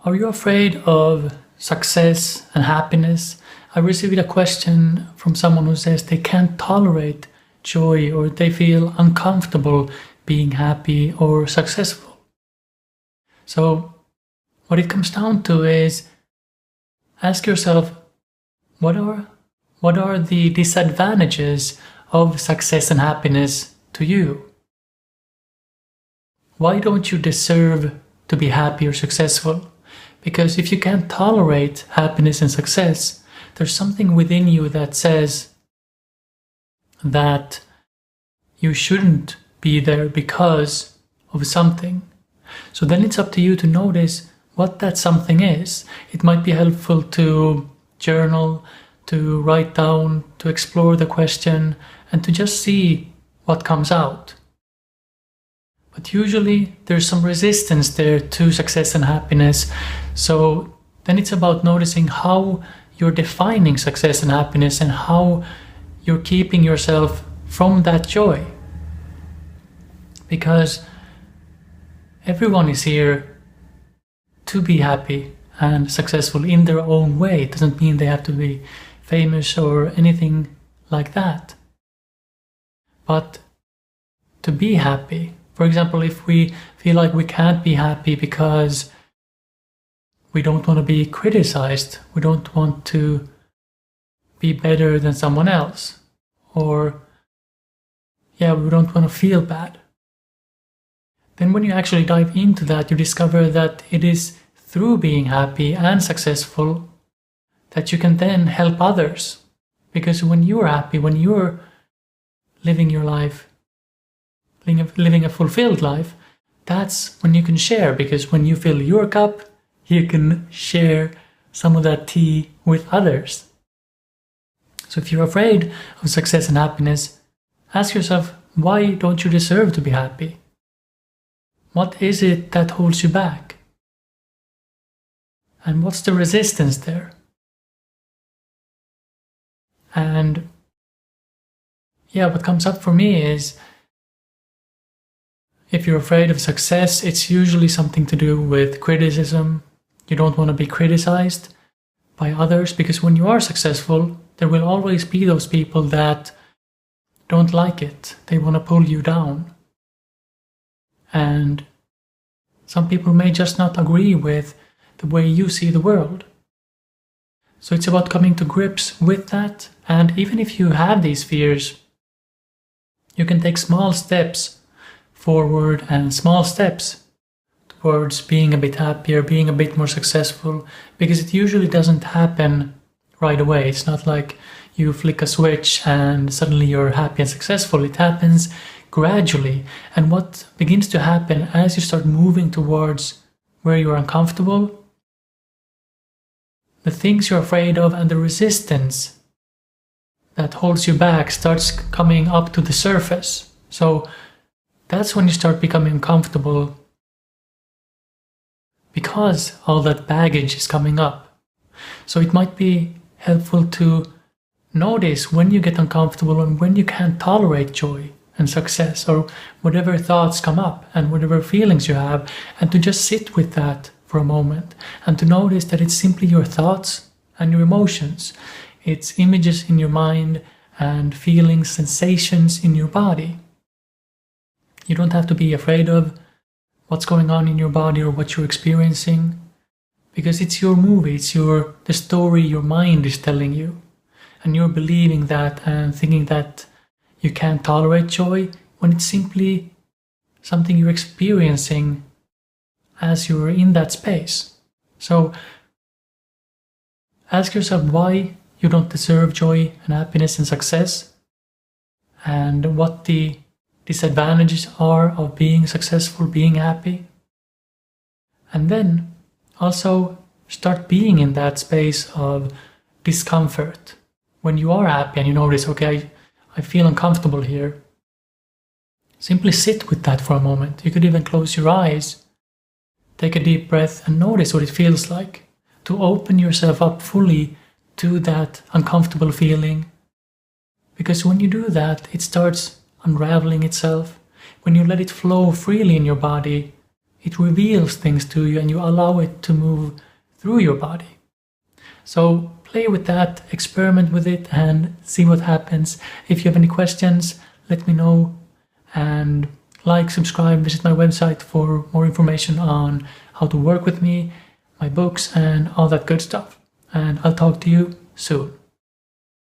Are you afraid of success and happiness? I received a question from someone who says they can't tolerate joy or they feel uncomfortable being happy or successful. So what it comes down to is ask yourself, what are the disadvantages of success and happiness to you? Why don't you deserve to be happy or successful? Because if you can't tolerate happiness and success, there's something within you that says that you shouldn't be there because of something. So then it's up to you to notice what that something is. It might be helpful to journal, to write down, to explore the question, and to just see what comes out. But usually there's some resistance there to success and happiness. So then it's about noticing how you're defining success and happiness and how you're keeping yourself from that joy. Because everyone is here to be happy and successful in their own way. It doesn't mean they have to be famous or anything like that. But to be happy, for example, if we feel like we can't be happy because we don't want to be criticized, we don't want to be better than someone else, or we don't want to feel bad. Then when you actually dive into that, you discover that it is through being happy and successful that you can then help others. Because when you're happy, when you're living your life, living a fulfilled life, that's when you can share. Because when you fill your cup, you can share some of that tea with others. So if you're afraid of success and happiness, ask yourself, why don't you deserve to be happy? What is it that holds you back? And what's the resistance there? And what comes up for me is, if you're afraid of success, it's usually something to do with criticism. You don't want to be criticized by others, because when you are successful, there will always be those people that don't like it. They want to pull you down. And some people may just not agree with the way you see the world. So it's about coming to grips with that. And even if you have these fears, you can take small steps forward and small steps towards being a bit happier, being a bit more successful, because it usually doesn't happen right away. It's not like you flick a switch and suddenly you're happy and successful. It happens gradually. And what begins to happen as you start moving towards where you're uncomfortable, the things you're afraid of and the resistance that holds you back starts coming up to the surface. So that's when you start becoming uncomfortable, because all that baggage is coming up. So it might be helpful to notice when you get uncomfortable and when you can't tolerate joy and success, or whatever thoughts come up and whatever feelings you have, and to just sit with that for a moment and to notice that it's simply your thoughts and your emotions. It's images in your mind and feelings, sensations in your body. You don't have to be afraid of what's going on in your body or what you're experiencing, because it's your movie, it's the story your mind is telling you. And you're believing that and thinking that you can't tolerate joy, when it's simply something you're experiencing as you're in that space. So ask yourself why you don't deserve joy and happiness and success, and what the disadvantages are of being successful, being happy. And then also start being in that space of discomfort. When you are happy and you notice, okay, I feel uncomfortable here, simply sit with that for a moment. You could even close your eyes, take a deep breath, and notice what it feels like to open yourself up fully to that uncomfortable feeling. Because when you do that, it starts unraveling itself. When you let it flow freely in your body, it reveals things to you and you allow it to move through your body. So play with that, experiment with it, and see what happens. If you have any questions, let me know, and like, subscribe, visit my website for more information on how to work with me, my books, and all that good stuff. And I'll talk to you soon.